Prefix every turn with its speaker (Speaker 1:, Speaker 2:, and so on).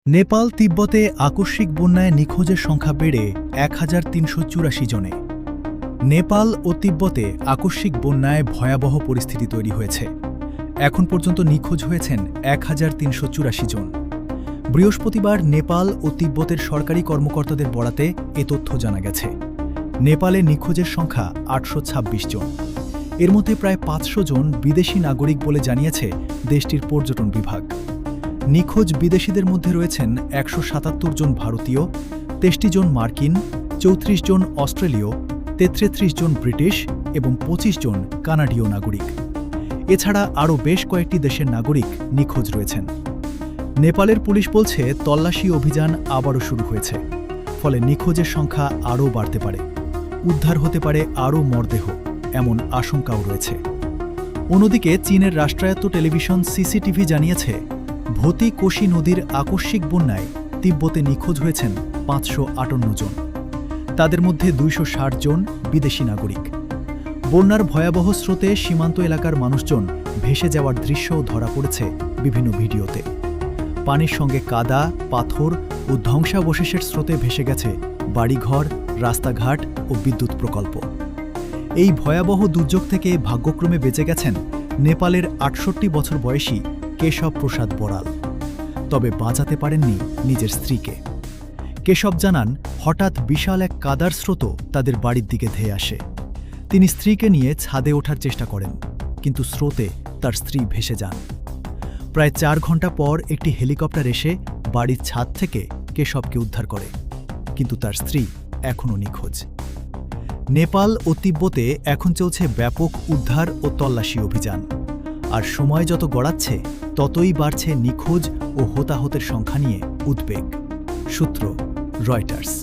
Speaker 1: নেপাল তিব্বতে আকস্মিক বন্যায় নিখোঁজের সংখ্যা বেড়ে ১৩৮৪ জনে। নেপাল ও তিব্বতে আকস্মিক বন্যায় ভয়াবহ পরিস্থিতি তৈরি হয়েছে। এখন পর্যন্ত নিখোঁজ হয়েছেন ১৩৮৪ জন। বৃহস্পতিবার নেপাল ও তিব্বতের সরকারি কর্মকর্তাদের বরাতে এ তথ্য জানা গেছে। নেপালে নিখোঁজের সংখ্যা ৮২৬ জন। এর মধ্যে প্রায় ৫০০ জন বিদেশি নাগরিক বলে জানিয়েছে দেশটির পর্যটন বিভাগ। নিখোঁজ বিদেশিদের মধ্যে রয়েছেন ১৭৭ জন ভারতীয়, ২৩ জন মার্কিন, ৩৪ জন অস্ট্রেলীয়, ৩৩ জন ব্রিটিশ এবং ২৫ জন কানাডীয় নাগরিক। এছাড়া আরও বেশ কয়েকটি দেশের নাগরিক নিখোঁজ রয়েছেন। নেপালের পুলিশ বলছে তল্লাশি অভিযান আবারও শুরু হয়েছে, ফলে নিখোঁজের সংখ্যা আরও বাড়তে পারে। উদ্ধার হতে পারে আরও মরদেহ, এমন আশঙ্কাও রয়েছে। অন্যদিকে চীনের রাষ্ট্রায়ত্ত টেলিভিশন সিসিটিভি জানিয়েছে ভোতি কোশি নদীর আকস্মিক বন্যায় তিব্বতে নিখোঁজ হয়েছেন ৫৫৮ জন। তাদের মধ্যে ২৬০ জন বিদেশি নাগরিক। বন্যার ভয়াবহ স্রোতে সীমান্ত এলাকার মানুষজন ভেসে যাওয়ার দৃশ্যও ধরা পড়েছে বিভিন্ন ভিডিওতে। পানির সঙ্গে কাদা, পাথর ও ধ্বংসাবশেষের স্রোতে ভেসে গেছে বাড়িঘর, রাস্তাঘাট ও বিদ্যুৎ প্রকল্প। এই ভয়াবহ দুর্যোগ থেকে ভাগ্যক্রমে বেঁচে গেছেন নেপালের ৬৮ বছর বয়সী কেশব প্রসাদ বড়াল। তবে বাঁচাতে পারেননি নিজের স্ত্রীকে। কেশব জানান, হঠাৎ বিশাল এক কাদার স্রোত তাদের বাড়ির দিকে ধেয়ে আসে। তিনি স্ত্রীকে নিয়ে ছাদে ওঠার চেষ্টা করেন, কিন্তু স্রোতে তার স্ত্রী ভেসে যান। প্রায় ৪ ঘণ্টা পর একটি হেলিকপ্টার এসে বাড়ির ছাদ থেকে কেশবকে উদ্ধার করে, কিন্তু তার স্ত্রী এখনও নিখোঁজ। নেপাল ও তিব্বতে এখন চলছে ব্যাপক উদ্ধার ও তল্লাশি অভিযান। আর সময় যত গড়াচ্ছে ততই বাড়ছে নিখোঁজ ও হতাহতের সংখ্যা নিয়ে উদ্বেগ। সূত্র রয়টার্স।